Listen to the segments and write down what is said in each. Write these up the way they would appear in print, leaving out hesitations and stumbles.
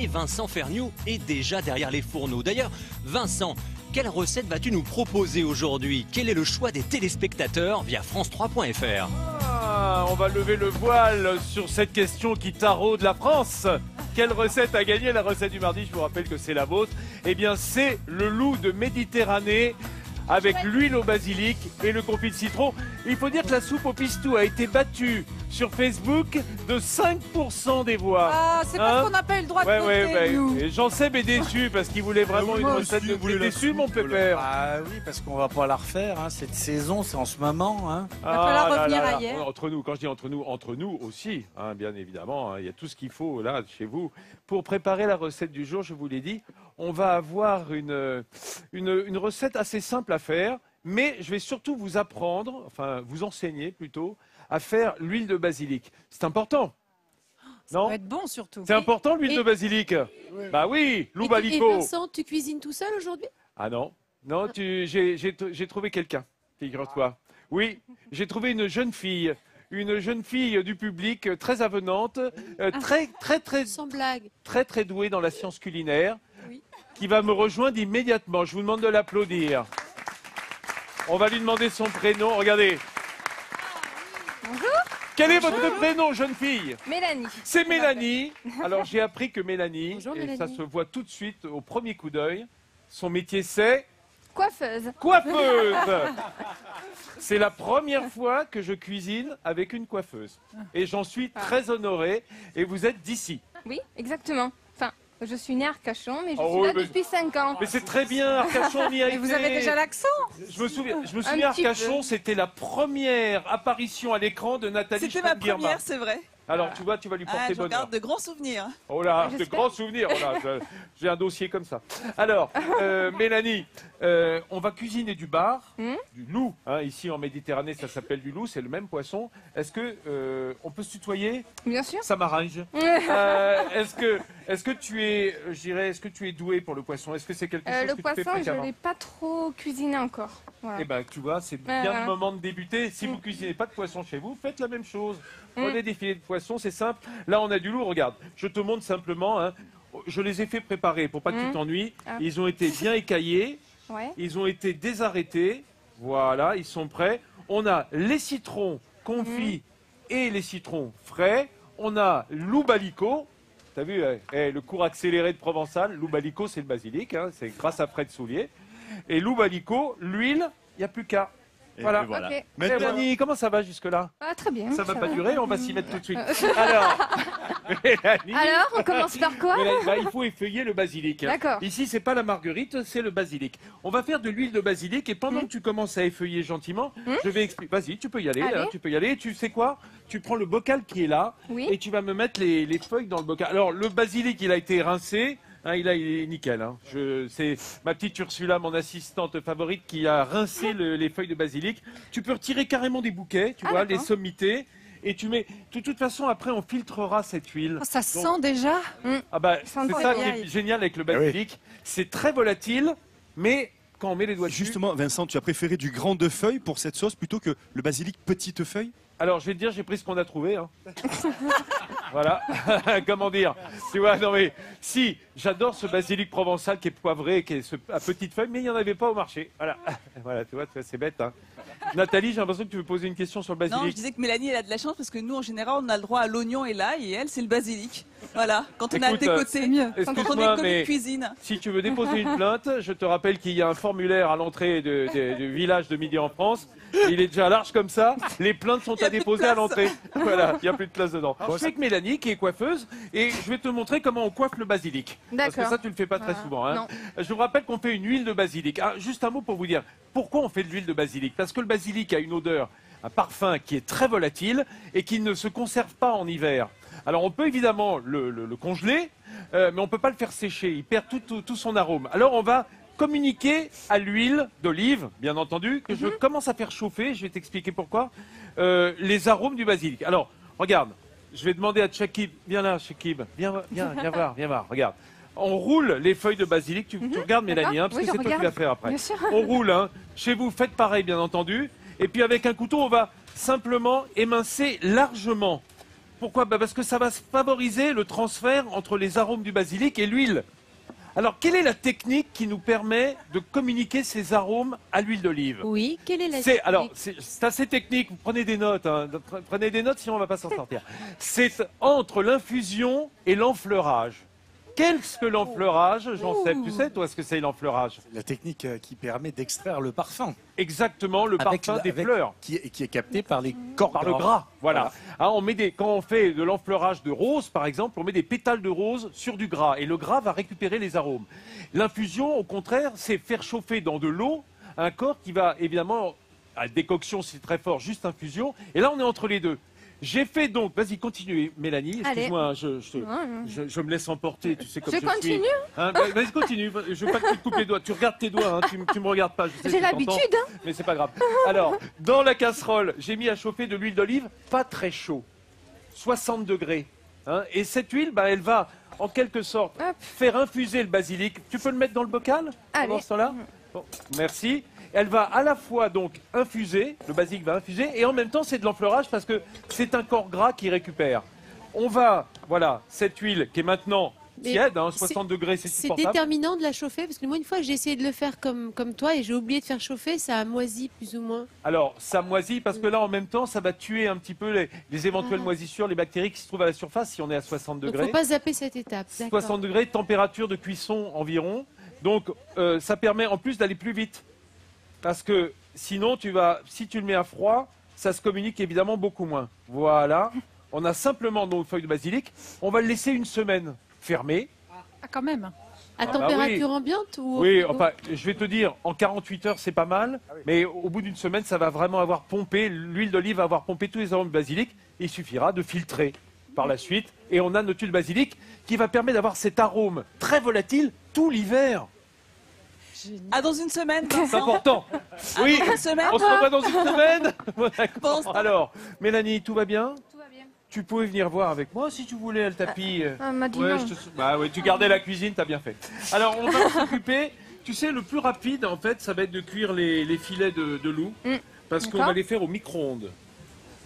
Et Vincent Ferniou est déjà derrière les fourneaux. D'ailleurs, Vincent, quelle recette vas-tu nous proposer aujourd'hui? Quel est le choix des téléspectateurs via France3.fr? On va lever le voile sur cette question qui taraude la France. Quelle recette a gagné? La recette du mardi, je vous rappelle que c'est la vôtre. Eh bien, c'est le loup de Méditerranée avec l'huile au basilic et le confit de citron. Il faut dire que la soupe au pistou a été battue sur Facebook de 5% des voix. Ah, c'est parce qu'on n'a pas eu le droit de voter, nous. Et Jean-Seb est déçu parce qu'il voulait vraiment une recette de blé. Déçu, mon pépère? Ah oui, parce qu'on va pas la refaire. Hein. Cette saison, c'est en ce moment. Hein. Il va falloir revenir ailleurs. Entre nous, quand je dis entre nous aussi, hein, bien évidemment, hein, il y a tout ce qu'il faut là, chez vous. Pour préparer la recette du jour, je vous l'ai dit, on va avoir une recette assez simple à faire, mais je vais surtout vous apprendre, enfin vous enseigner plutôt, à faire l'huile de basilic. C'est important. Ça va être bon surtout. C'est important l'huile de basilic. Oui. Bah oui, loup balico. Et Vincent, tu cuisines tout seul aujourd'hui? Ah non, non, j'ai trouvé quelqu'un, figure-toi. Oui, j'ai trouvé une jeune fille du public très avenante, Sans blague. très douée dans la science culinaire, Oui. qui va me rejoindre immédiatement. Je vous demande de l'applaudir. On va lui demander son prénom. Regardez. Bonjour. Quel est votre prénom, jeune fille? Mélanie. C'est Mélanie. Alors j'ai appris que Mélanie, Bonjour, et Mélanie. ça se voit tout de suite au premier coup d'œil, son métier c'est Coiffeuse. coiffeuse. C'est la première fois que je cuisine avec une coiffeuse. Et j'en suis très honoré. Et vous êtes d'ici. Oui, exactement. Enfin, je suis née à Arcachon, mais je Oh suis oui, là mais- depuis 5 ans. Mais c'est très bien, Arcachon, on y a Et été. vous avez déjà l'accent? Je me souviens, Un petit Arcachon, peu. c'était la première apparition à l'écran de Nathalie C'était ma Schmidt-Guillermin. première, c'est vrai. Alors, tu vois, tu vas lui porter Je bonheur. garde de grands souvenirs. Oh là, de J'espère. grands souvenirs. Oh là, j'ai un dossier comme ça. Alors, Mélanie, on va cuisiner du bar, du loup. Hein, ici en Méditerranée, ça s'appelle du loup, c'est le même poisson. Est-ce que on peut se tutoyer? Bien sûr. Ça m'arrange. Est-ce que tu es, je dirais, est-ce que tu es doué pour le poisson? Est-ce que c'est quelque chose Le que tu fais poisson, je ne fréquemment? l'ai pas trop cuisiné encore. Voilà. Eh ben, tu vois, c'est bien Voilà. le moment de débuter. Si vous cuisinez pas de poisson chez vous, faites la même chose. Prenez des filets de poisson, c'est simple. Là, on a du loup. Regarde, je te montre simplement. Hein, je les ai fait préparer pour pas que tu t'ennuies. Ah. Ils ont été bien écaillés. Ouais. Ils ont été désarrêtés. Voilà, ils sont prêts. On a les citrons confits et les citrons frais. On a loup balico. T'as vu, le cours accéléré de Provençal. Loup balico, c'est le basilic. Hein, c'est grâce à Fred Soulier. Et loup balico, l'huile, il n'y a plus qu'à. Voilà. Ok. Mélanie, comment ça va jusque-là? Ah, très bien. Ça va pas va. durer, on va s'y mettre tout de suite. Alors, Mélanie, Alors, on commence par quoi? Mélanie, bah, il faut effeuiller le basilic. D'accord. Ici, c'est pas la marguerite, c'est le basilic. On va faire de l'huile de basilic et pendant que tu commences à effeuiller gentiment, je vais expliquer. Vas-y, tu peux y aller. Allez. Hein, tu peux y aller. Tu sais quoi? Tu prends le bocal qui est là Oui. et tu vas me mettre les feuilles dans le bocal. Alors, le basilic, il a été rincé. Hein, il est nickel. Hein. C'est ma petite Ursula, mon assistante favorite, qui a rincé les feuilles de basilic. Tu peux retirer carrément des bouquets, tu vois, les d'accord. sommités. Et tu mets. De toute façon, après, on filtrera cette huile. Oh, ça sent déjà. Ah bah, Ça c'est sent ça bien. qui est génial avec le basilic. C'est très volatile, mais quand on met les doigts dessus. Justement, Vincent, tu as préféré du grand de feuilles pour cette sauce plutôt que le basilic petite feuille? Alors, je vais te dire, j'ai pris ce qu'on a trouvé. Hein. Voilà. Comment dire? Tu vois, non mais, si, j'adore ce basilic provençal qui est poivré, qui est à petite feuille, mais il n'y en avait pas au marché. Voilà. Voilà, tu vois, c'est bête. Hein. Nathalie, j'ai l'impression que tu veux poser une question sur le basilic. Non, je disais que Mélanie, elle a de la chance parce que nous, en général, on a le droit à l'oignon et l'ail et elle, c'est le basilic. Voilà. Quand on a le Écoute, décoté, quand on est excuse-moi, commis mais de cuisine. si tu veux déposer une plainte, je te rappelle qu'il y a un formulaire à l'entrée du village de Midi en France. Il est déjà large comme ça. Les plaintes sont à déposer à l'entrée. Voilà, il n'y a plus de place dedans. Je suis avec Mélanie, qui est coiffeuse, et je vais te montrer comment on coiffe le basilic. Parce que D'accord. ça, tu le fais pas très souvent. Hein. Non. Je vous rappelle qu'on fait une huile de basilic. Ah, juste un mot pour vous dire pourquoi on fait de l'huile de basilic. Parce que le basilic a une odeur, un parfum qui est très volatile et qui ne se conserve pas en hiver. Alors on peut évidemment le congeler, mais on ne peut pas le faire sécher. Il perd tout son arôme. Alors on va communiquer à l'huile d'olive, bien entendu, que je commence à faire chauffer. Je vais t'expliquer pourquoi. Les arômes du basilic. Alors, regarde, je vais demander à Chakib. Viens là, Chakib. Viens voir, regarde. On roule les feuilles de basilic. Tu regardes, Mélanie, hein, parce Oui, que je c'est toi qui regarde. vas faire après. Bien sûr. On roule, hein. Chez vous, faites pareil, bien entendu. Et puis avec un couteau, on va simplement émincer largement Pourquoi? Parce que ça va favoriser le transfert entre les arômes du basilic et l'huile. Alors, quelle est la technique qui nous permet de communiquer ces arômes à l'huile d'olive? Oui, quelle est la technique? Alors, c'est assez technique. Vous prenez des notes. Hein. Prenez des notes, sinon on ne va pas s'en sortir. C'est entre l'infusion et l'enfleurage. Qu'est-ce que l'enfleurage, Jean-Seb? Tu sais, toi, ce que c'est l'enfleurage? La technique qui permet d'extraire le parfum. Exactement, le parfum des fleurs. Qui est capté par les corps Par le gras, voilà. Hein, quand on fait de l'enfleurage de rose, par exemple, on met des pétales de rose sur du gras. Et le gras va récupérer les arômes. L'infusion, au contraire, c'est faire chauffer dans de l'eau un corps qui va, évidemment, à décoction, c'est très fort, juste infusion. Et là, on est entre les deux. J'ai fait donc, vas-y, continue, Mélanie. Excuse-moi, je me laisse emporter, tu sais comme je suis. Je continue Hein, vas-y, continue. Je veux pas que tu te coupes les doigts. Tu regardes tes doigts, hein, tu me regardes pas. J'ai l'habitude. Hein. Mais c'est pas grave. Alors, dans la casserole, j'ai mis à chauffer de l'huile d'olive, pas très chaud, 60 degrés. Hein, et cette huile, elle va, en quelque sorte, faire infuser le basilic. Tu peux le mettre dans le bocal pendant ce temps-là? Bon, merci. Elle va à la fois donc infuser, le basilic va infuser, et en même temps c'est de l'enfleurage parce que c'est un corps gras qui récupère. On va, voilà, cette huile qui est maintenant tiède, 60 degrés, c'est supportable. C'est déterminant de la chauffer parce que moi une fois j'ai essayé de le faire comme toi et j'ai oublié de faire chauffer, ça a moisi plus ou moins. Alors ça moisit parce que là en même temps ça va tuer un petit peu les éventuelles moisissures, les bactéries qui se trouvent à la surface si on est à 60 degrés. Il ne faut pas zapper cette étape. 60 degrés, température de cuisson environ. Donc ça permet en plus d'aller plus vite. Parce que sinon, si tu le mets à froid, ça se communique évidemment beaucoup moins. Voilà. On a simplement nos feuilles de basilic. On va le laisser une semaine fermé. Ah, quand même. À température ambiante ou Oui, enfin, je vais te dire, en 48 heures, c'est pas mal. Mais au bout d'une semaine, ça va vraiment avoir pompé, l'huile d'olive va avoir pompé tous les arômes de basilic. Il suffira de filtrer par la suite. Et on a notre huile de basilic qui va permettre d'avoir cet arôme très volatile tout l'hiver. Ah, dans une semaine, c'est important. Oui, dans une semaine, on se revoit dans une semaine. Bon, alors, Mélanie, tout va bien? Tout va bien. Tu pouvais venir voir avec moi si tu voulais le tapis. On m'a dit non. Tu gardais la cuisine, t'as bien fait. Alors, on va s'occuper. Tu sais, le plus rapide, en fait, ça va être de cuire les filets de loup. Parce qu'on va les faire au micro-ondes.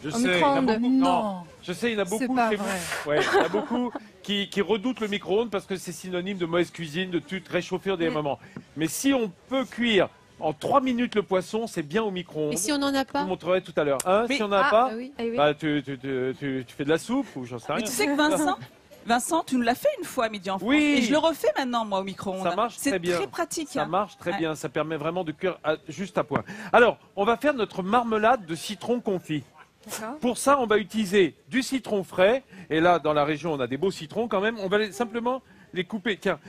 Je sais, il y en a beaucoup. Non. Je sais, il y en a beaucoup pas chez vrai. vous. Ouais, il y en a beaucoup qui redoutent le micro-ondes parce que c'est synonyme de mauvaise cuisine, de tout réchauffer au dernier moment. Mais si on peut cuire en 3 minutes le poisson, c'est bien au micro-ondes. Et si on n'en a Je pas? vous montrerai tout à l'heure. Si on n'en a pas, oui. tu fais de la soupe ou j'en sais rien. Mais tu sais que Vincent, tu nous l'as fait une fois à midi en France. Oui. Et je le refais maintenant, moi, au micro-ondes. Ça marche très bien. C'est très pratique. Ça marche très bien. Ça permet vraiment de cuire juste à point. Alors, on va faire notre marmelade de citron confit. Pour ça, on va utiliser du citron frais. Et là, dans la région, on a des beaux citrons quand même. On va simplement les couper. Tiens,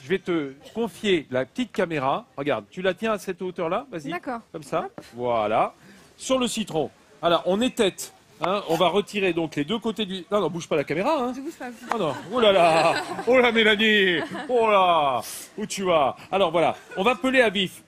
je vais te confier la petite caméra. Regarde, tu la tiens à cette hauteur-là. Vas-y. D'accord. Comme ça. Voilà. Sur le citron. Alors, on étête. On va retirer donc les deux côtés du... Non, bouge pas la caméra. Hein. Je bouge pas. Oh non. Oh là là. Oh là, Mélanie. Oh là. Où tu vas? Alors, voilà. On va peler à vif.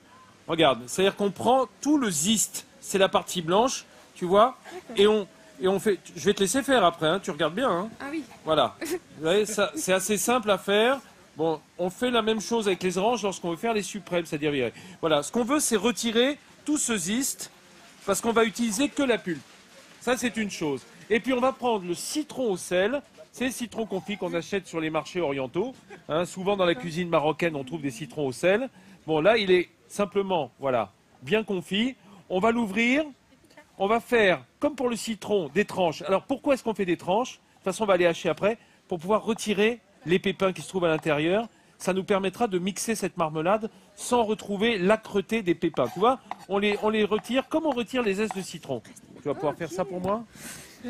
Regarde. C'est-à-dire qu'on prend tout le zeste. C'est la partie blanche. Tu vois, et on fait. Je vais te laisser faire après. Hein, tu regardes bien. Hein. Ah oui. Voilà. Vous voyez, ça, c'est assez simple à faire. Bon, on fait la même chose avec les oranges lorsqu'on veut faire les suprêmes, c'est-à-dire voilà. Ce qu'on veut, c'est retirer tout ce zeste parce qu'on va utiliser que la pulpe. Ça, c'est une chose. Et puis on va prendre le citron au sel. C'est le citron confit qu'on achète sur les marchés orientaux. Hein, souvent dans la cuisine marocaine, on trouve des citrons au sel. Bon, là, il est simplement, voilà, bien confit. On va l'ouvrir. On va faire, comme pour le citron, des tranches. Alors, pourquoi est-ce qu'on fait des tranches? De toute façon, on va les hacher après, pour pouvoir retirer les pépins qui se trouvent à l'intérieur. Ça nous permettra de mixer cette marmelade sans retrouver l'âcreté des pépins. Tu vois, on les retire comme on retire les zestes de citron. Tu vas pouvoir faire ça pour moi?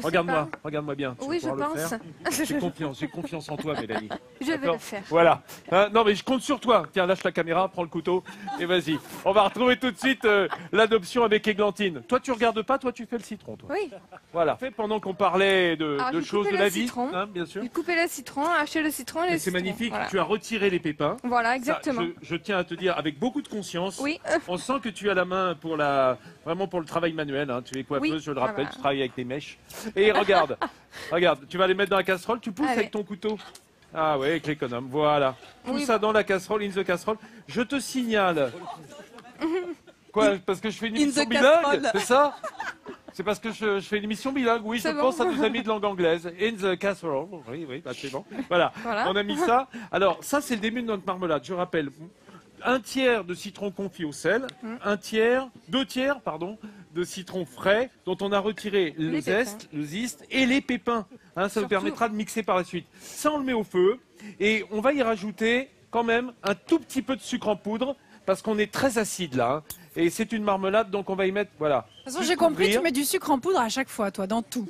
Regarde-moi bien. Tu Oui, vas pouvoir je le pense. faire. J'ai confiance en toi, Mélanie. Je vais le faire. Voilà. Non, mais je compte sur toi. Tiens, lâche la caméra, prends le couteau et vas-y. On va retrouver tout de suite l'adoption avec Églantine. Toi, tu regardes pas, toi, tu fais le citron, toi. Oui. Voilà. Pendant qu'on parlait de choses de la vie, hein, bien sûr. Couper le citron, hacher le citron et C'est magnifique. Voilà. Tu as retiré les pépins. Voilà, exactement. Ça, je tiens à te dire avec beaucoup de conscience. Oui. On sent que tu as la main vraiment pour le travail manuel. Hein. Tu es coiffeuse, Oui. je le rappelle. Voilà. Tu travailles avec des mèches. Et regarde. Regarde, tu vas les mettre dans la casserole, tu pousses Allez. avec ton couteau. Ah ouais, avec l'économe, voilà. Tout Oui. ça dans la casserole, in the casserole. Je te signale. Quoi, parce que je fais une émission the bilingue, casserole. c'est ça? C'est parce que je fais une émission bilingue, oui, je C'est bon. pense à nos amis de langue anglaise. In the casserole, oui, bah, c'est bon. Voilà, on a mis ça. Alors, ça, c'est le début de notre marmelade. Je rappelle, 1/3 de citron confit au sel, 2 tiers, de citron frais, dont on a retiré le zeste et les pépins. Hein, ça nous permettra de mixer par la suite. Ça, on le met au feu et on va y rajouter quand même un tout petit peu de sucre en poudre parce qu'on est très acide là. Hein. Et c'est une marmelade, donc on va y mettre, voilà. De toute façon, j'ai compris, tu mets du sucre en poudre à chaque fois, toi, dans tout.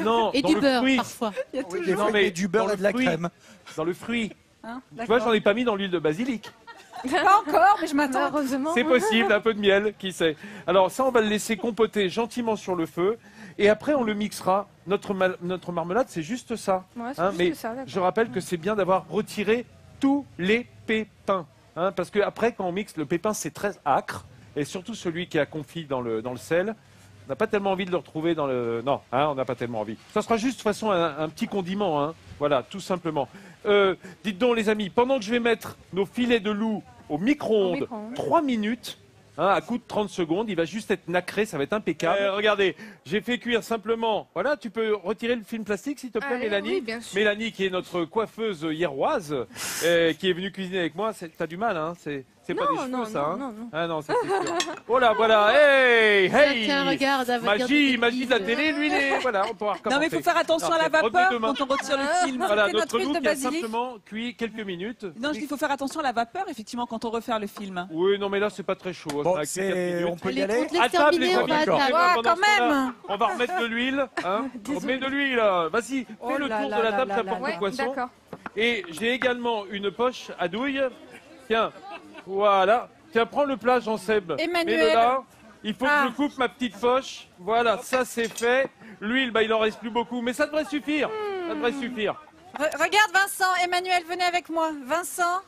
Non, Et dans du le beurre, fruit. parfois. Il y a Oui, toujours... Non, mais du beurre dans et de la le fruit. crème. Dans le fruit. Hein, Tu vois, j'en ai pas mis dans l'huile de basilic. Pas encore, mais je m'attends. Heureusement. C'est possible, un peu de miel, qui sait. Alors ça, on va le laisser compoter gentiment sur le feu. Et après, on le mixera. Notre marmelade, c'est juste ça. Ouais, c'est Hein, juste mais ça, d'accord. je rappelle que c'est bien d'avoir retiré tous les pépins. Hein, parce que après, quand on mixe, le pépin, c'est très âcre. Et surtout celui qui a confit dans le sel. On n'a pas tellement envie de le retrouver dans le... Non, hein, on n'a pas tellement envie. Ça sera juste de toute façon un petit condiment. Hein. Voilà, tout simplement. Dites donc, les amis, pendant que je vais mettre nos filets de loup au micro-ondes, 3 minutes, hein, à coup de 30 secondes, il va juste être nacré, ça va être impeccable. Regardez, j'ai fait cuire simplement... Voilà, tu peux retirer le film plastique, s'il te plaît, Allez, Mélanie. oui, bien sûr. Mélanie, qui est notre coiffeuse hierroise, qui est venue cuisiner avec moi. T'as du mal, hein. C'est pas des cheveux, non, ça. Hein. non. Ah non, ça c'est sûr. Oh là, voilà, hey, hey. Tiens, regarde, elle va dire Magie, des magie de la bêtises. télé, l'huile, voilà, on pourra recommencer. Non, mais il faut faire attention à la Alors, vapeur remets demain. quand on retire le film. Voilà, C'était notre notre loup huile de qui a basilic. simplement cuit quelques minutes. Non, je dis qu'il faut faire attention à la vapeur, effectivement, quand on refait le film. Oui, non, mais là, c'est pas très chaud. Bon, Ça a cuit 4 minutes. on peut y Les aller. comptes, À table, les on amis. va à D'accord. table. Ah, Pendant quand ce temps-là, même. on va remettre de l'huile. Hein. On met de l'huile. Vas-y, fais Oh le là tour là de la là table, là j'apporte là le Ouais, poisson. d'accord. Et j'ai également une poche à douille. Tiens, voilà. Tiens, prends le plat, Jean-Seb. Emmanuel. Mets-le là. Il faut Ah. que je coupe ma petite poche. Voilà, ça c'est fait. L'huile, bah, il en reste plus beaucoup. Mais ça devrait suffire. Ça devrait suffire. Regarde, Vincent, Emmanuel, venez avec moi. Vincent,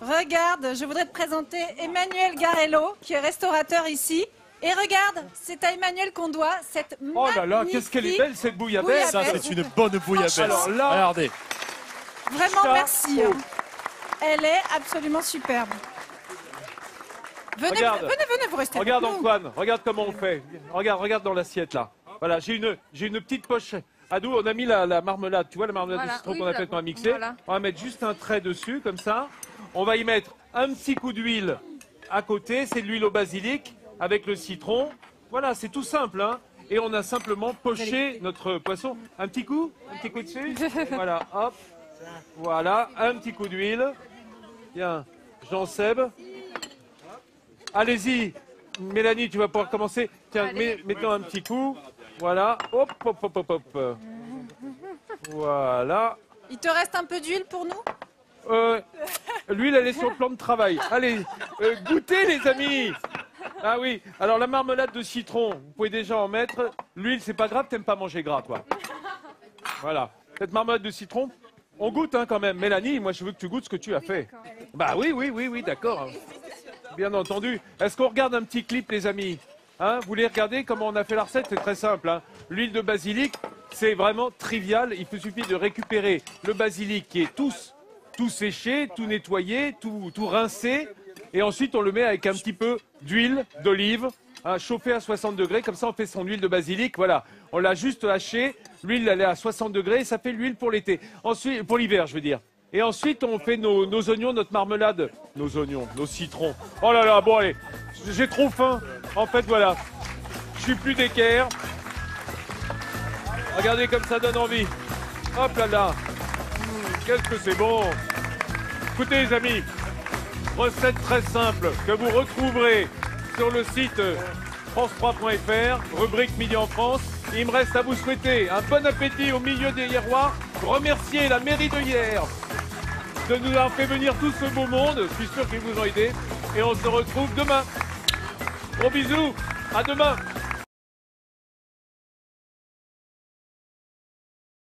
regarde, je voudrais te présenter Emmanuel Garello, qui est restaurateur ici. Et regarde, c'est à Emmanuel qu'on doit cette Oh là là, qu'est-ce qu'elle est belle cette bouillabaisse. Ça, c'est une bonne bouillabaisse. Alors là- Regardez. Vraiment, Chapeau. merci. Hein. Elle est absolument superbe. Venez, Regarde. venez, vous restez Regarde avec nous. Antoine, regarde comment on fait. Regarde dans l'assiette là. Voilà, j'ai une petite poche à dos. On a mis la marmelade, tu vois la marmelade Voilà, de citron oui, qu'on a je fait la qu'on a vois. mixé. Voilà. On va mettre juste un trait dessus comme ça. On va y mettre un petit coup d'huile à côté, c'est de l'huile au basilic avec le citron. Voilà, c'est tout simple, hein. Et on a simplement poché notre poisson. Un petit coup dessus. Voilà, hop. Voilà, un petit coup d'huile. Tiens, Jean-Seb. Allez-y, Mélanie, tu vas pouvoir commencer. Tiens, mettons un petit coup. Voilà, hop, hop, hop, hop, hop. Voilà. Il te reste un peu d'huile pour nous? L'huile, elle est sur le plan de travail. Allez, goûtez les amis. Ah oui, alors la marmelade de citron, vous pouvez déjà en mettre. L'huile, c'est pas grave, t'aimes pas manger gras, toi. Voilà, cette marmelade de citron, on goûte hein, quand même. Mélanie, moi je veux que tu goûtes ce que tu as fait. Bah oui, d'accord. Bien entendu. Est-ce qu'on regarde un petit clip, les amis hein, vous voulez regarder comment on a fait la recette? C'est très simple. Hein. L'huile de basilic, c'est vraiment trivial. Il suffit de récupérer le basilic qui est tout séché, tout nettoyé, tout rincé. Et ensuite, on le met avec un petit peu d'huile d'olive, hein, chauffée à 60 degrés. Comme ça, on fait son huile de basilic. Voilà, on l'a juste haché. L'huile, elle est à 60 degrés et ça fait l'huile pour l'été. Ensuite, pour l'hiver, je veux dire. Et ensuite, on fait nos oignons, notre marmelade. Nos oignons, nos citrons. Oh là là, bon allez, j'ai trop faim. En fait, voilà, je suis plus d'équerre. Regardez comme ça donne envie. Hop là là. Qu'est-ce que c'est bon. Écoutez les amis, recette très simple que vous retrouverez sur le site france3.fr, rubrique Midi en France. Il me reste à vous souhaiter un bon appétit au milieu des Hierrois. Remercier la mairie de Hyères de nous avoir fait venir tout ce beau monde. Je suis sûr qu'ils vous ont aidé. Et on se retrouve demain. Gros bisous, à demain.